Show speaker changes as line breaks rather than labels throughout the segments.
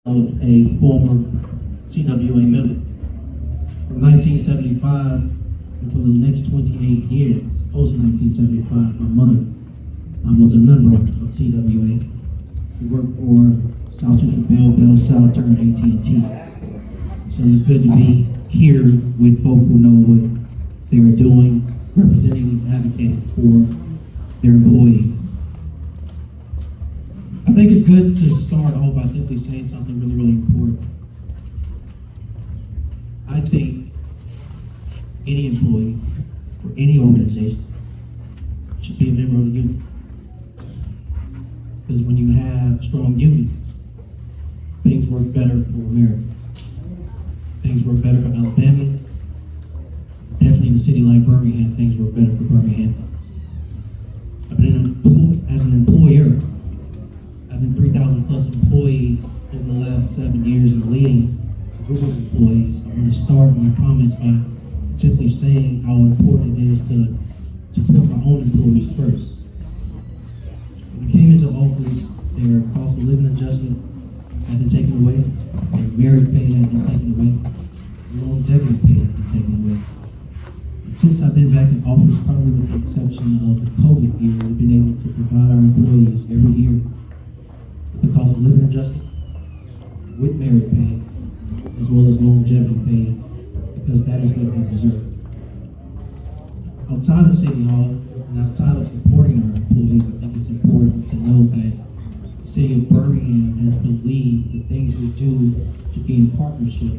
of a former CWA member. From 1975 until the next 28 years, post 1975, my mother was a member of CWA. She worked for South Central Bell, South Turn, AT&T. So it's good to be here with folk who know what they are doing, representing and advocating for their employees. I think it's good to start off by simply saying something really, really important. I think any employee for any organization should be a member of the union. Because when you have strong unions, things work better for America. Things work better for Alabama. Definitely in a city like Birmingham, things work better for Birmingham. I've been as an employer, I've been 3,000 plus employees over the last 7 years and leading a group of employees. I want to start my comments by simply saying how important it is to support my own employees first. When I came into office, their cost of living adjustment had been taken away, their merit pay had been taken away, longevity pay had been taken away. And since I've been back in office, probably with the exception of the COVID year, we've been able to provide our employees every year the cost of living adjustment with merit pay, as well as longevity pay, because that is what they deserve. Outside of City Hall, and outside of supporting our employees, I think it's important to know that the City of Birmingham has to lead the things we do to be in partnership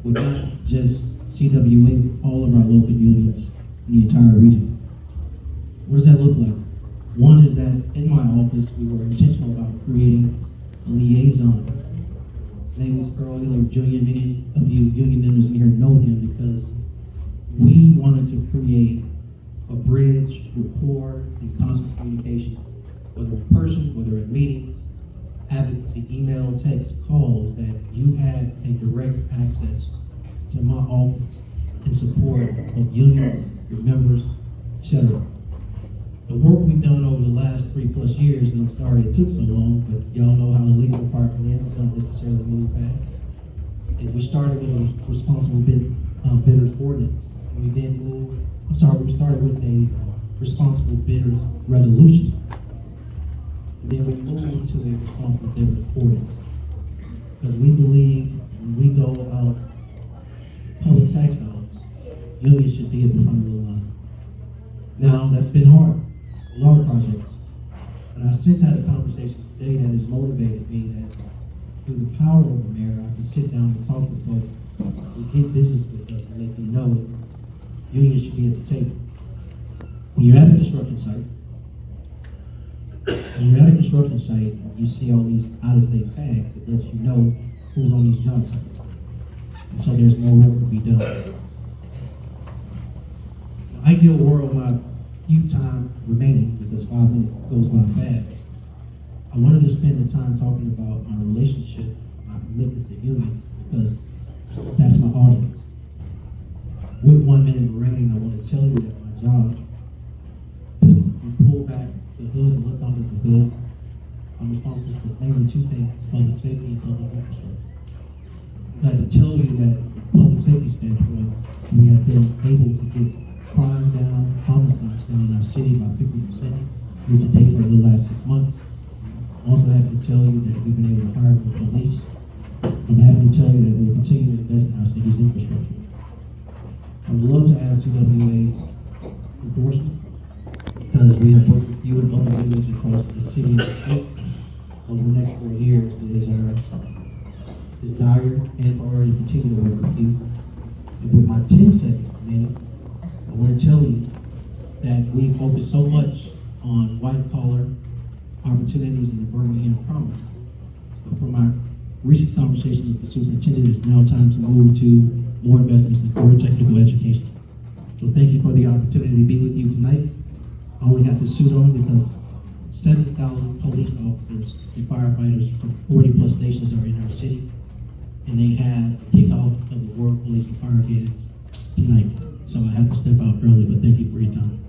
with not just CWA, but all of our local unions in the entire region. What does that look like? One is that in my office, we were intentional about creating a liaison. His name is Earl Hiller Jr. Many of you union members in here know him because we wanted to create a bridge, rapport, and constant communication, whether in person, whether at meetings, advocacy, email, text, calls, that you had a direct access to my office in support of union, your members, etc. The work we've done over the last 3+ years, and I'm sorry it took so long, but y'all know how the legal department is, it doesn't necessarily move fast. And we started with a responsible bidders ordinance. And we started with a responsible bidders resolution. And then we moved to a responsible bidders ordinance. Because we believe when we go out public tax dollars, unions should be at the front of the line. Now, that's been hard. A lot of projects. But I since had a conversation today that has motivated me that through the power of the mayor, I can sit down and talk to folks who did business with us and let them know unions should be at the table. When you're at a construction site, you see all these out-of-date tags that lets you know who's on these jobs. And so there's more work to be done. The ideal world, my few time remaining, because 5 minutes goes by fast, I wanted to spend the time talking about my relationship, my commitment to union, because that's my audience. With 1 minute remaining, I want to tell you that my job, you pull back the hood and look under the hood, I'm responsible for mainly 2 things: public safety and public infrastructure. I had to tell you that from a public safety standpoint, we have been able to get crime down, homicides down in our city by 50% year to date for the last 6 months. I also have to tell you that we've been able to hire more police. I'm happy to tell you that we'll continue to invest in our city's infrastructure. I would love to ask CWA's endorsement, because we have worked with you and other unions across the city and the state over the next 4 years. It is our desire and already continue to work with you. And with my 10 seconds remaining, I want to tell you that we focus so much on white-collar opportunities in the Birmingham promise. But from my recent conversations with the superintendent, it's now time to move to more investments in career technical education. So thank you for the opportunity to be with you tonight. I only got this suit on because 7,000 police officers and firefighters from 40+ stations are in our city, and they have the kickoff of the World Police and Fire Games tonight. So I have to step out early, but thank you for your time.